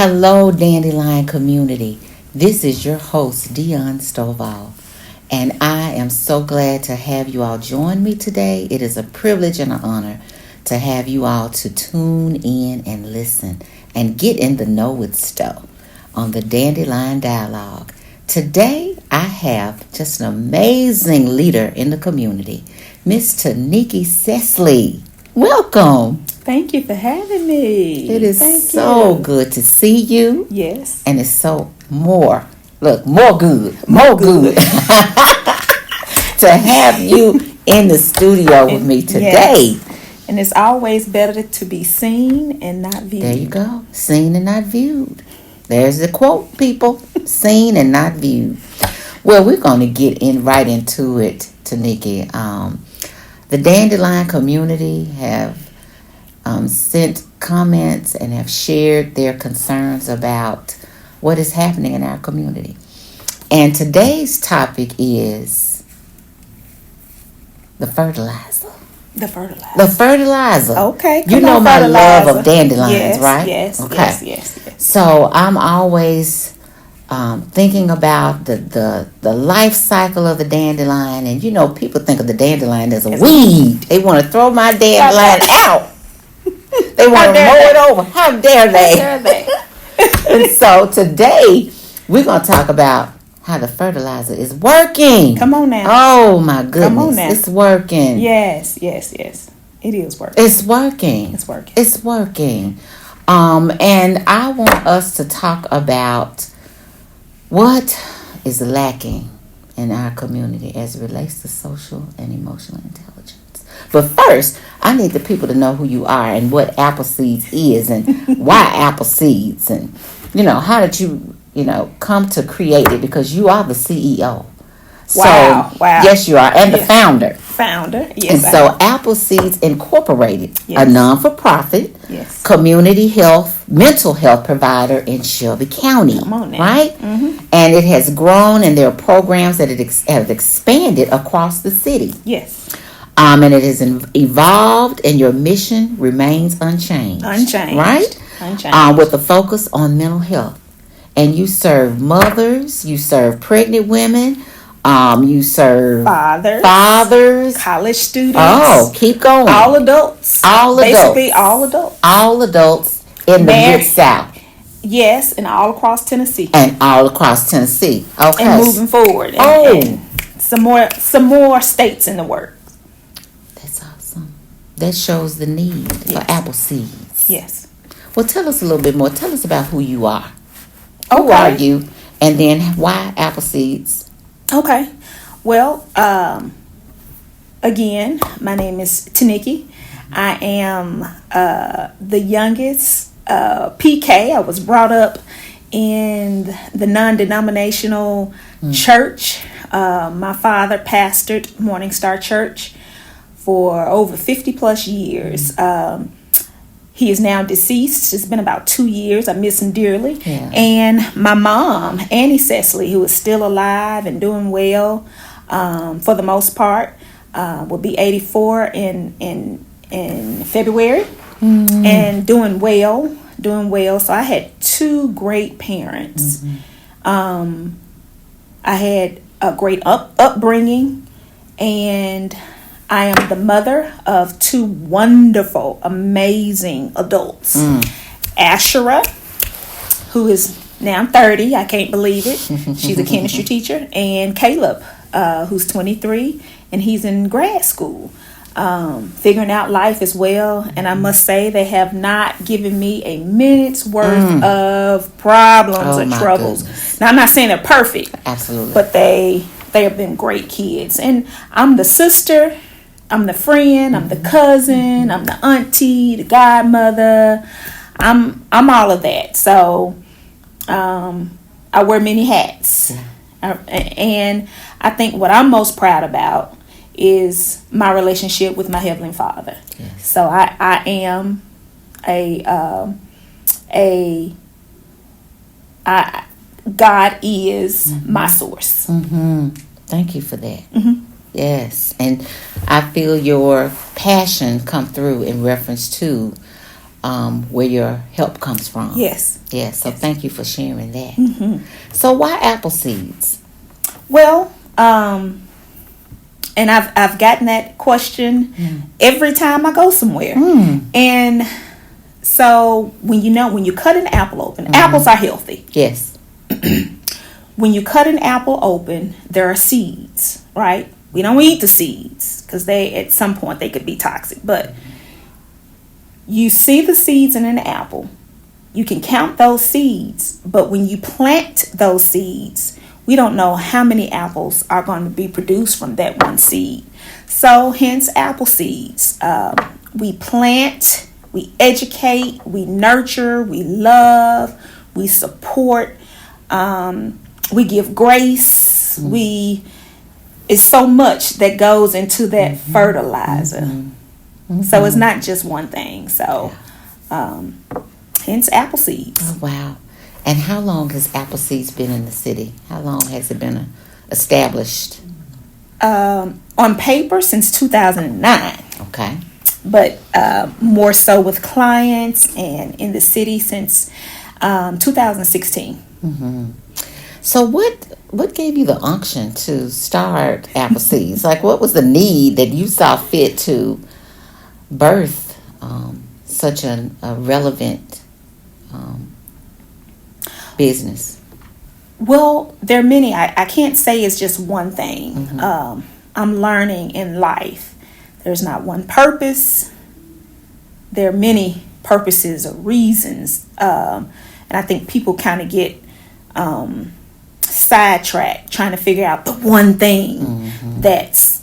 Hello, Dandelion community. This is your host, Dion Stovall, and I am so glad to have you all join me today. It is a privilege and an honor to have you all to tune in and listen and get in the Know With Sto on the Dandelion Dialogue. Today, I have just an amazing leader in the community, Miss Taniki Cecily. Welcome. Thank you for having me. It is so good to see you. Yes. And it's so more good to have you in the studio with me today. Yes. And it's always better to be seen and not viewed. There you go. Seen and not viewed. There's the quote, people. Seen and not viewed. Well, we're going to get right into it, Taniki. The Dandelion community have sent comments and have shared their concerns about what is happening in our community. And today's topic is the fertilizer. The fertilizer. The fertilizer. Okay. You know my love of dandelions, right? Yes. Okay. Yes. So I'm always thinking about the life cycle of the dandelion. And you know, people think of the dandelion as a weed. They want to throw my dandelion out. They want to mow it over. How dare they? And so today we're going to talk about how the fertilizer is working. Come on now. Oh my goodness. Come on now. It's working. Yes. It is working. It's working. And I want us to talk about what is lacking in our community as it relates to social and emotional intelligence. But first, I need the people to know who you are and what Apple Seeds is and why Apple Seeds and, how did you, come to create it, because you are the CEO. Wow. Yes, you are. And the founder. Yes. And so Apple Seeds Incorporated, a non-for-profit community mental health provider in Shelby County. Come on now. Right? Mm-hmm. And it has grown, and there are programs that have expanded across the city. Yes. And it has evolved, and your mission remains unchanged. Right? Unchanged. With a focus on mental health. And you serve mothers, you serve pregnant women, you serve fathers, college students. Oh, keep going. All adults. Basically all adults. All adults in the Mid-South. Yes, and all across Tennessee. Okay. And moving forward. And some more states in the works. That's awesome. That shows the need for Apple Seeds. Yes. Well, tell us a little bit more. Tell us about who you are. Who are you? And then why Apple Seeds? Okay. Well, again, my name is Taniki. I am the youngest PK. I was brought up in the non-denominational church. My father pastored Morning Star Church for over 50 plus years. He is now deceased. It's been about 2 years. I miss him dearly. Yeah. And my mom, Annie Cecily, who is still alive and doing well for the most part, will be 84 in February, and doing well. So I had two great parents. I had a great upbringing, and I am the mother of two wonderful, amazing adults. Ashera, who is now 30, I can't believe it. She's a chemistry teacher. And Caleb, who's 23, and he's in grad school, figuring out life as well. And I must say, they have not given me a minute's worth of problems or troubles. Goodness. Now, I'm not saying they're perfect. Absolutely. But they have been great kids. And I'm the sister, I'm the friend, I'm the cousin, I'm the auntie, the godmother. I'm all of that. So I wear many hats. And I think what I'm most proud about is my relationship with my Heavenly Father. Yes. So I am God is my source. Thank you for that. Yes, and I feel your passion come through in reference to where your help comes from. Yes. Yes. So thank you for sharing that. Mm-hmm. So why apple seeds? Well, and I've gotten that question every time I go somewhere. And so when you cut an apple open, apples are healthy. Yes. When you cut an apple open, there are seeds, right? We don't eat the seeds because at some point they could be toxic. But you see the seeds in an apple. You can count those seeds, but when you plant those seeds, we don't know how many apples are going to be produced from that one seed. So hence apple seeds. We plant, we educate, we nurture, we love, we support, we give grace. It's so much that goes into that fertilizer. So it's not just one thing. So hence apple seeds. Oh, wow. And how long has apple seeds been in the city? How long has it been established? On paper since 2009. Okay. But more so with clients and in the city since 2016. So what gave you the unction to start apple seeds? Like, what was the need that you saw fit to birth such a relevant business? Well, there are many. I can't say it's just one thing. I'm learning in life. There's not one purpose. There are many purposes or reasons. And I think people kind of get sidetracked trying to figure out the one thing that's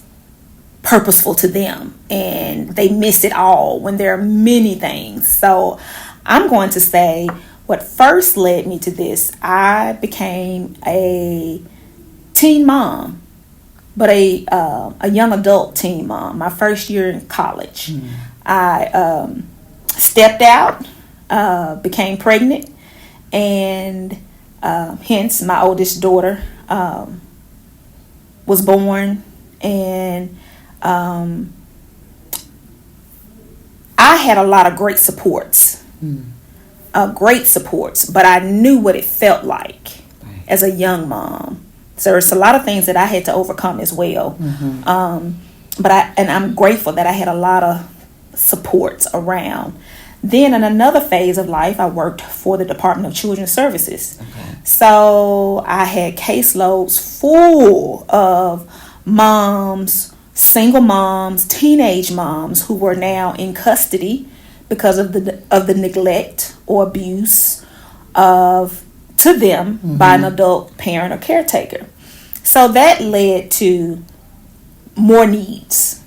purposeful to them. And they miss it all when there are many things. So I'm going to say what first led me to this, I became a teen mom, but a young adult teen mom. My first year in college, I stepped out, became pregnant, and hence my oldest daughter was born. And I had a lot of great supports. But I knew what it felt like as a young mom. So there's a lot of things that I had to overcome as well. But I'm grateful that I had a lot of supports around. Then in another phase of life, I worked for the Department of Children's Services. So I had caseloads full of moms, single moms, teenage moms who were now in custody because of the neglect or abuse to them by an adult parent or caretaker. So that led to more needs.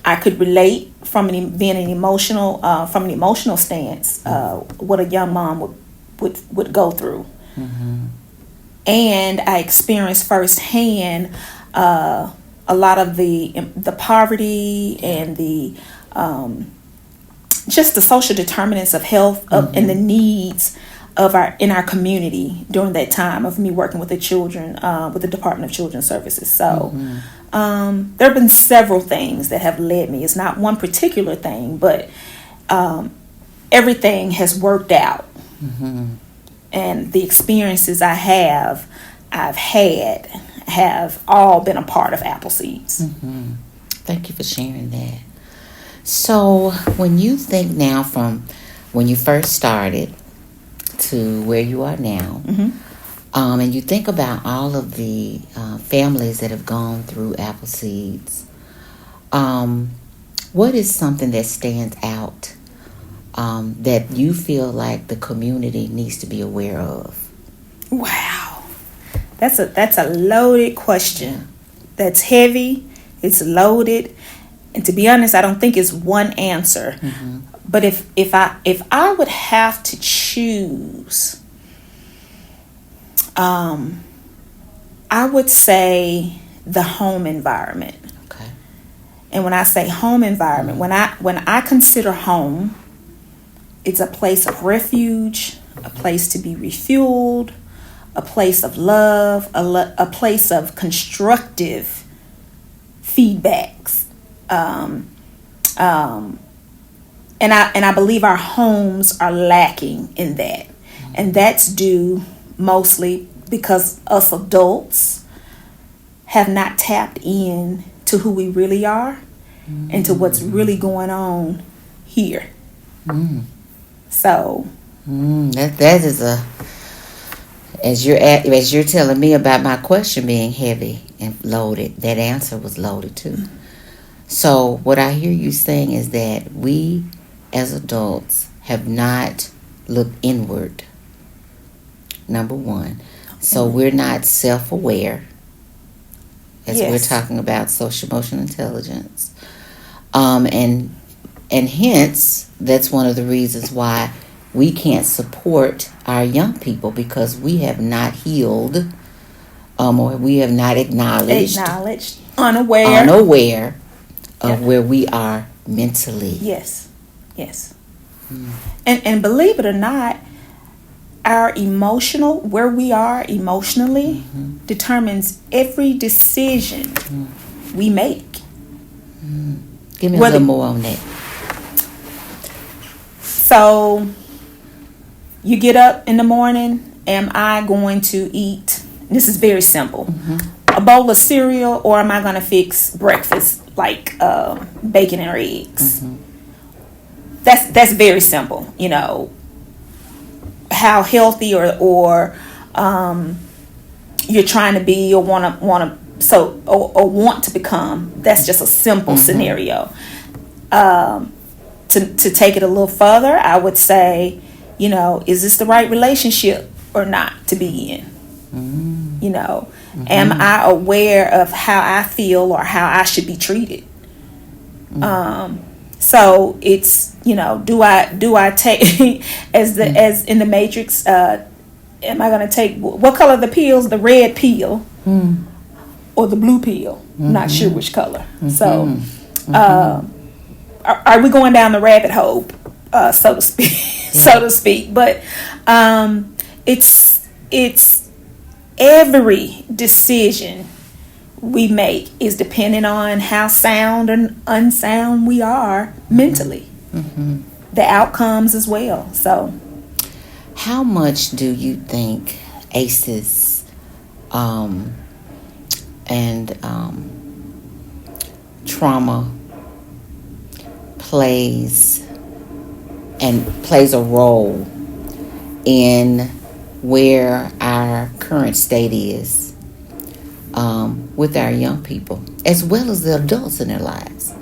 I could relate from being an emotional stance what a young mom would go through. And I experienced firsthand a lot of the poverty and the just the social determinants of health and the needs of in our community during that time of me working with the children with the Department of Children's Services. So there have been several things that have led me. It's not one particular thing, but everything has worked out. And the experiences I've had have all been a part of apple seeds. Thank you for sharing that. So when you think now from when you first started to where you are now, and you think about all of the families that have gone through apple seeds, what is something that stands out that you feel like the community needs to be aware of? Wow, that's a loaded question. That's heavy. It's loaded. And to be honest, I don't think it's one answer. But if I would have to choose, I would say the home environment. Okay. And when I say home environment, when I consider home, it's a place of refuge, a place to be refueled, a place of love, a place of constructive feedbacks. I believe our homes are lacking in that. And that's due mostly because us adults have not tapped in to who we really are and to what's really going on here. So that is as you're telling me about my question being heavy and loaded, that answer was loaded too. So what I hear you saying is that we as adults have not looked inward, number one. So we're not self-aware, as we're talking about social emotional intelligence. And hence, that's one of the reasons why we can't support our young people, because we have not healed, or we have not acknowledged, unaware of where we are mentally. Yes. And believe it or not, our where we are emotionally determines every decision we make. Give me a little more on that. So, you get up in the morning, am I going to eat, this is very simple, a bowl of cereal, or am I going to fix breakfast like bacon and eggs? That's very simple, how healthy or you're trying to be or want to become. That's just a simple scenario. To take it a little further, I would say, is this the right relationship or not to be in? Am I aware of how I feel or how I should be treated? So it's, do I take as in the Matrix? Am I going to take what color the pills? The red pill or the blue pill? Not sure which color. So, are we going down the rabbit hole, so to speak? So to speak. But it's every decision we make is dependent on how sound and unsound we are mentally. The outcomes as well. So, how much do you think ACEs and trauma plays a role in where our current state is with our young people, as well as the adults in their lives?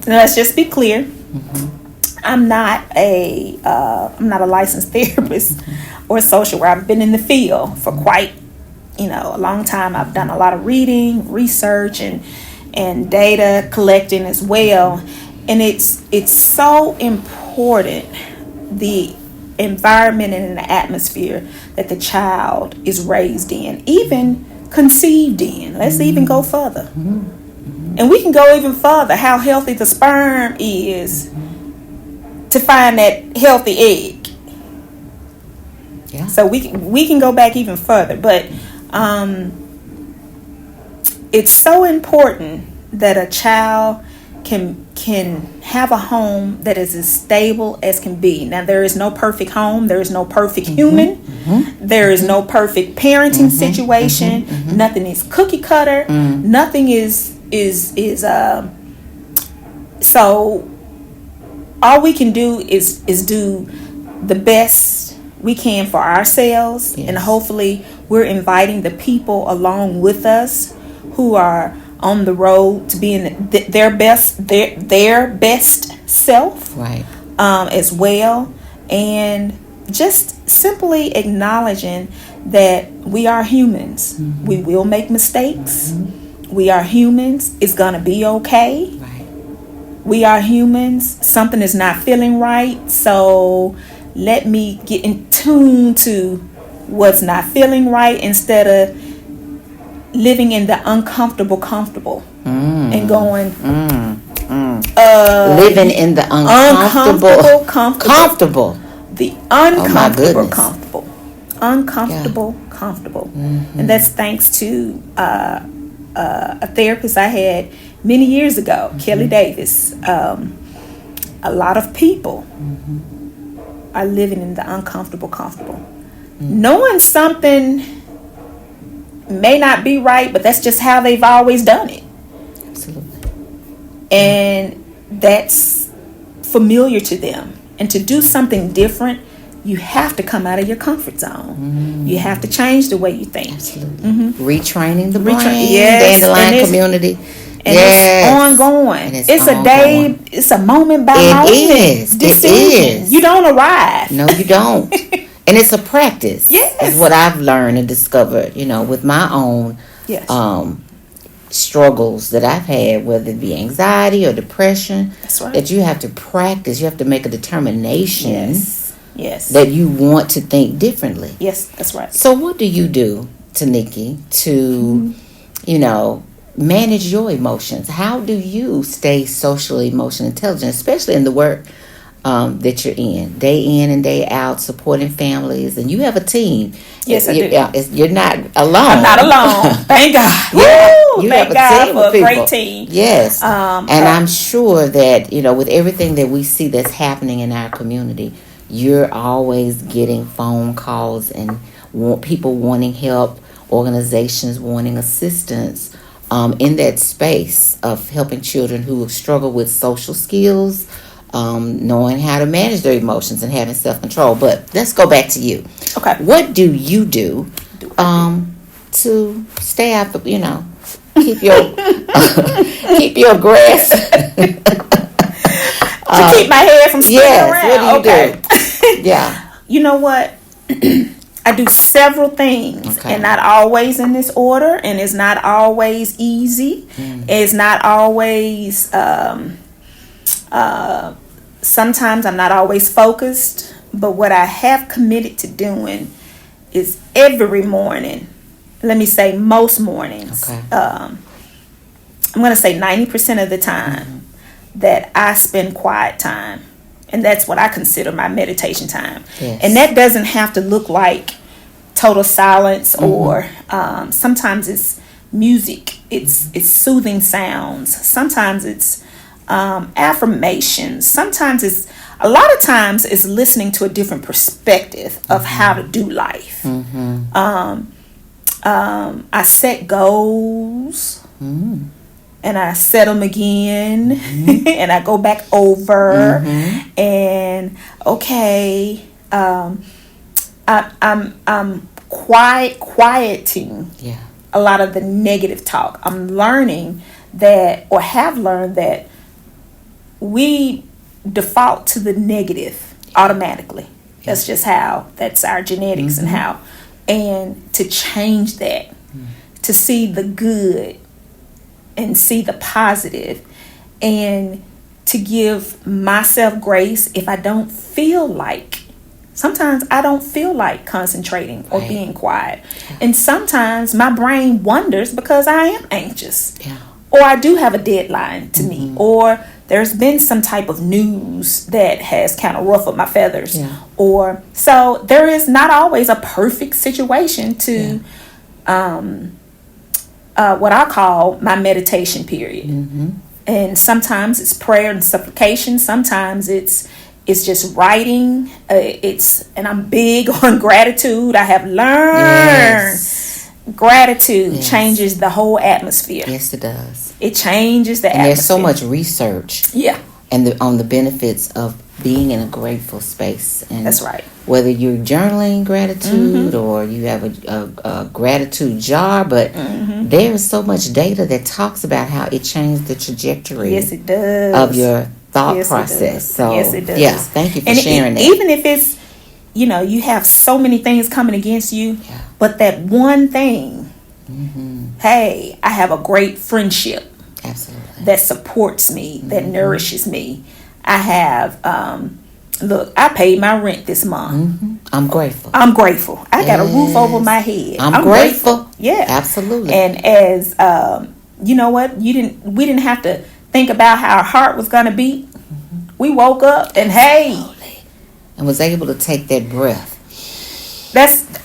Let's just be clear. I'm not a licensed therapist or social worker. I've been in the field for quite a long time. I've done a lot of reading, research, and data collecting as well. And it's so important, the environment and the atmosphere that the child is raised in, even conceived in. Let's even go further. And we can go even further, how healthy the sperm is to find that healthy egg. So we can go back even further, but it's so important that a child can have a home that is as stable as can be. Now, there is no perfect home. There is no perfect human. There is no perfect parenting situation. Nothing is cookie cutter. Nothing is so all we can do is do the best we can for ourselves, and hopefully we're inviting the people along with us who are on the road to being their best self, right? As well, and just simply acknowledging that we are humans. We will make mistakes. We are humans. It's gonna be okay. Right. We are humans. Something is not feeling right, so let me get in tune to what's not feeling right instead of living in the uncomfortable comfortable and going living in the uncomfortable comfortable. The uncomfortable comfortable. And that's thanks to a therapist I had many years ago, Kelly Davis, a lot of people are living in the uncomfortable comfortable. Knowing something may not be right, but that's just how they've always done it. Absolutely. And that's familiar to them. And to do something different, you have to come out of your comfort zone. You have to change the way you think. Absolutely. Retraining the brain. Yes. Dandelion community. And it's ongoing. And it's a day. It's a moment by moment. It is. Decision. You don't arrive. No, you don't. And it's a practice. Yes. Is what I've learned and discovered, with my own struggles that I've had, whether it be anxiety or depression. That's right. That you have to practice. You have to make a determination. Yes. That you want to think differently. Yes, that's right. So what do you do, Taniki, to, manage your emotions? How do you stay socially emotionally intelligent, especially in the work that you're in, day in and day out, supporting families, and you have a team. Yes, I do. You're not alone. I'm not alone. Thank God. You thank have God team for of people. a great team. Yes. And I'm sure that, with everything that we see that's happening in our community, you're always getting phone calls and people wanting help, organizations wanting assistance in that space of helping children who struggle with social skills, knowing how to manage their emotions and having self-control. But let's go back to you. Okay. What do you do to stay out the, keep your keep your grass to keep my hair from spinning around? What do you do? Yeah. You know what? I do several things, and not always in this order, and it's not always easy. It's not always sometimes I'm not always focused, but what I have committed to doing is every morning, let me say most mornings, I'm going to say 90% of the time that I spend quiet time. And that's what I consider my meditation time. Yes. And that doesn't have to look like total silence or sometimes it's music. It's soothing sounds. Sometimes it's affirmations. Sometimes a lot of times it's listening to a different perspective of how to do life. I set goals. And I set them again, and I go back over, and I'm quieting a lot of the negative talk. I'm learning that, or have learned that, we default to the negative automatically. That's just how. That's our genetics and how. And to change that, to see the good and see the positive, and to give myself grace if I don't feel like, sometimes I don't feel like concentrating or being quiet. And sometimes my brain wonders because I am anxious. Or I do have a deadline to meet. Or there's been some type of news that has kind of ruffled my feathers. Or so there is not always a perfect situation to what I call my meditation period. And sometimes it's prayer and supplication. Sometimes it's just writing. And I'm big on gratitude. I have learned gratitude changes the whole atmosphere. Yes, it does. It changes the atmosphere. And there's so much research. And on the benefits of being in a grateful space. And that's right. Whether you're journaling gratitude or you have a gratitude jar, but there is so much data that talks about how it changed the trajectory. Yes, it does. Of your thought process. So yes, it does. Yeah, thank you for sharing that. Even if it's, you have so many things coming against you, but that one thing, hey, I have a great friendship. Absolutely. That supports me, that nourishes me. I have, look, I paid my rent this month. I'm grateful. I got a roof over my head. I'm grateful. Yeah, absolutely. And as you know what, we didn't have to think about how our heart was going to beat. We woke up and and was able to take that breath.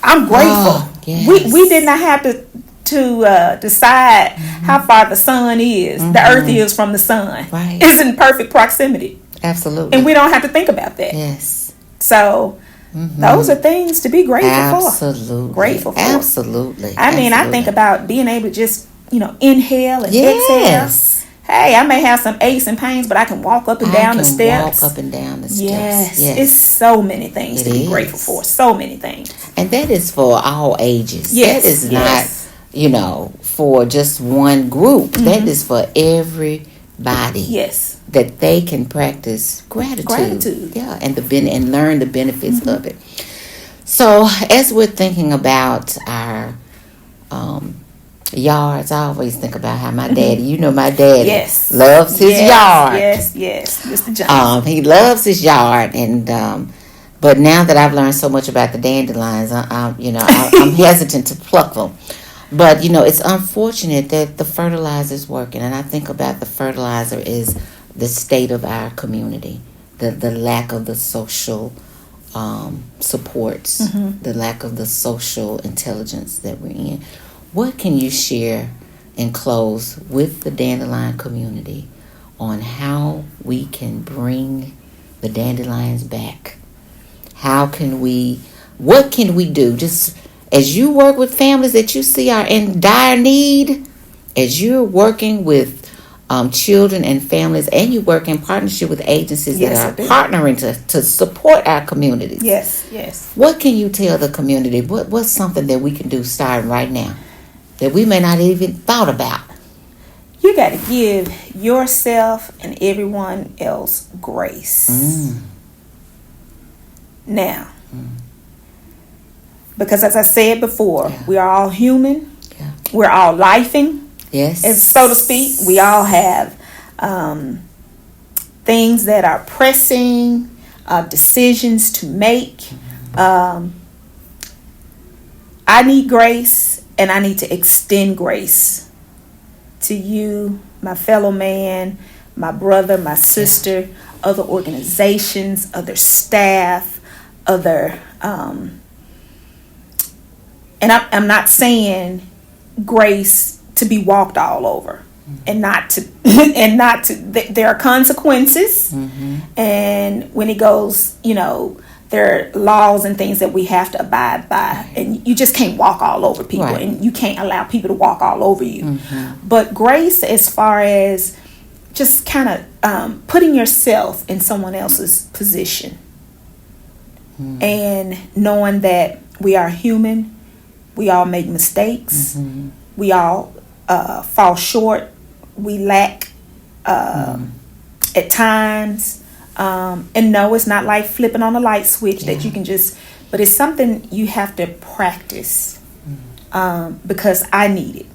I'm grateful. Yes. We did not have to to decide how far the sun is, the earth is from the sun. Right. It's in perfect proximity. Absolutely. And we don't have to think about that. Yes. So those are things to be grateful for. Absolutely. Grateful for. Absolutely. I mean, I think about being able to just, inhale and Yes. exhale. Hey, I may have some aches and pains, but I can walk up and down the steps. Walk up and down the steps. Yes. Yes. It's so many things to be grateful for. So many things. And that is for all ages. Yes. That is not, for just one group. That is for everybody. Yes. That they can practice gratitude. Yeah, and learn the benefits of it. So as we're thinking about our yards, I always think about how my daddy, my daddy loves his yard. Yes, Mr. Johnson. He loves his yard, and but now that I've learned so much about the dandelions, I'm hesitant to pluck them. But it's unfortunate that the fertilizer is working, and I think about the fertilizer is the state of our community, the lack of the social supports, the lack of the social intelligence that we're in. What can you share and close with the dandelion community on how we can bring the dandelions back? What can we do? Just as you work with families that you see are in dire need, as you're working with children and families, and you work in partnership with agencies that are partnering to support our communities. Yes. What can you tell the community? What's something that we can do starting right now that we may not even thought about? You got to give yourself and everyone else grace. Now, because as I said before, we are all human. Yeah. We're all lifing. Yes. And so to speak, we all have things that are pressing, decisions to make. I need grace, and I need to extend grace to you, my fellow man, my brother, my sister, other organizations, other staff, other... and I'm not saying grace to be walked all over, and not to there are consequences, and when it goes, there are laws and things that we have to abide by, and you just can't walk all over people, and you can't allow people to walk all over you. But grace, as far as just kind of putting yourself in someone else's position, and knowing that we are human, we all make mistakes, we all fall short, we lack at times, and no, it's not like flipping on a light switch that you can just, but it's something you have to practice, because I need it.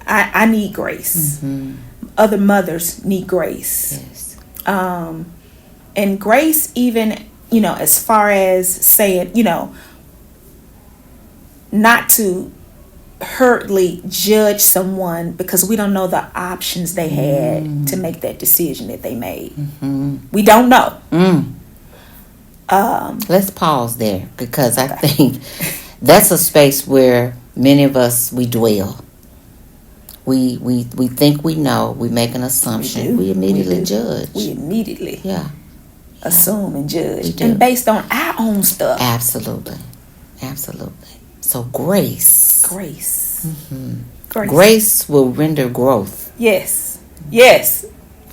I need grace. Other mothers need grace. And grace, even, as far as saying, not to hurtly judge someone because we don't know the options they had to make that decision that they made. We don't know. Let's pause there, because I think that's a space where many of us, we dwell. We think we know. We make an assumption. We immediately judge. We immediately assume and judge, do. and based on our own stuff. Absolutely. So grace. Grace will render growth. Yes.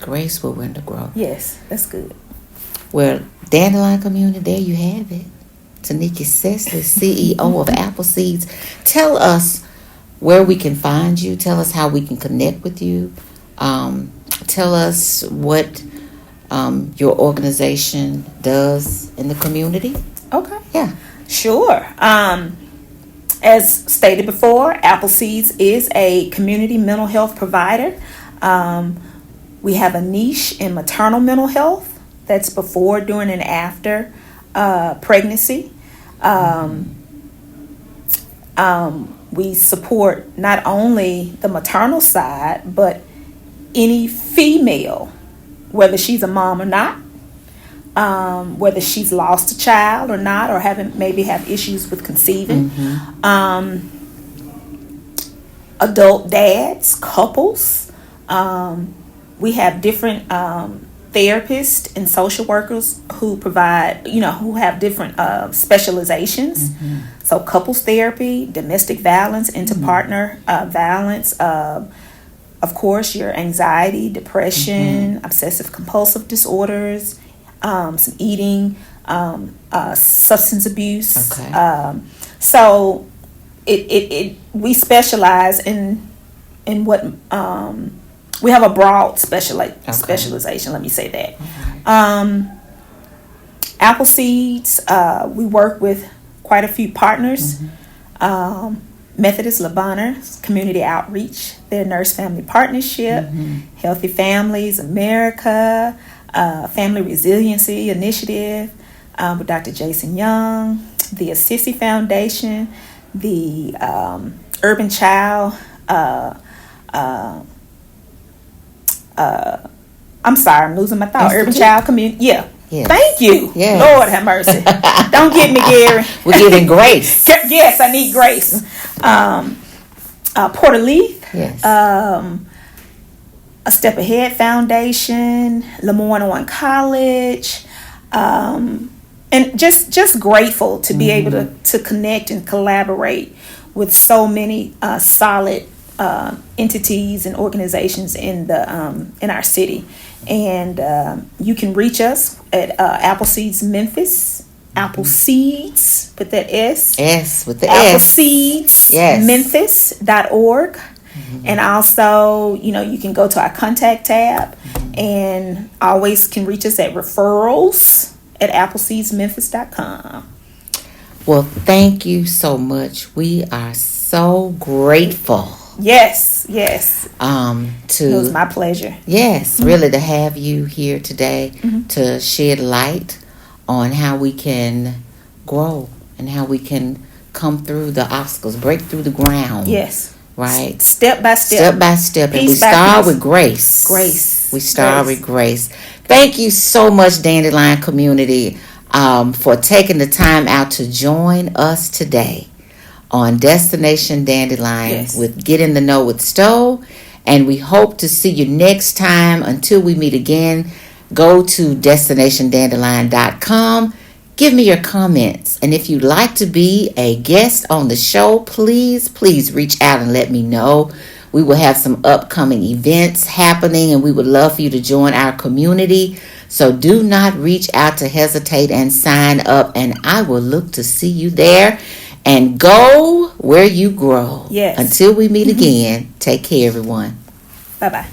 Grace will render growth. Yes, that's good. Well, Dandelion Community, there you have it. Tanika Cecily, CEO of Apple Seeds. Tell us where we can find you. Tell us how we can connect with you. Tell us what your organization does in the community. Okay. Yeah. Sure. As stated before, Apple Seeds is a community mental health provider. We have a niche in maternal mental health. That's before, during, and after pregnancy. We support not only the maternal side, but any female, whether she's a mom or not, whether she's lost a child or not, or maybe have issues with conceiving. adult dads, couples. We have different therapists and social workers who provide, who have different specializations. So couples therapy, domestic violence, inter-partner violence, of course, your anxiety, depression, obsessive compulsive disorders, some eating, substance abuse. Okay. So we specialize in what we have a broad specialization. Let me say that. Apple Seeds, we work with quite a few partners. Methodist Lebanon Community Outreach, their Nurse Family Partnership, Healthy Families America, Family Resiliency Initiative with Dr. Jason Young, the Assisi Foundation, the Urban Child. I'm sorry, I'm losing my thought. Urban Child Community. Yeah. Yes. Thank you. Yes. Lord have mercy. Don't get me, Gary. We're giving grace. Yes, I need grace. Porter Leaf. Yes. A Step Ahead Foundation, Lemoyne One College, and just grateful to be able to connect and collaborate with so many solid entities and organizations in our city. And you can reach us at Apple Seeds Memphis. Apple Seeds with that S. S with the Apple S. Seeds. Yes. Memphis.org. And also, you can go to our contact tab and always can reach us at referrals at appleseedsmemphis.com. Well, thank you so much. We are so grateful. Yes. It was my pleasure. Yes, really to have you here today to shed light on how we can grow and how we can come through the obstacles, break through the ground. Yes. Right? Step by step. Step by step. And we start with grace. We start with grace. Thank you so much, Dandelion community, for taking the time out to join us today on Destination Dandelion with Getting to Know With Sto. And we hope to see you next time. Until we meet again, go to destinationdandelion.com. Give me your comments. And if you'd like to be a guest on the show, please reach out and let me know. We will have some upcoming events happening and we would love for you to join our community. So do not reach out to hesitate and sign up. And I will look to see you there. And go where you grow. Yes. Until we meet again, take care, everyone. Bye-bye.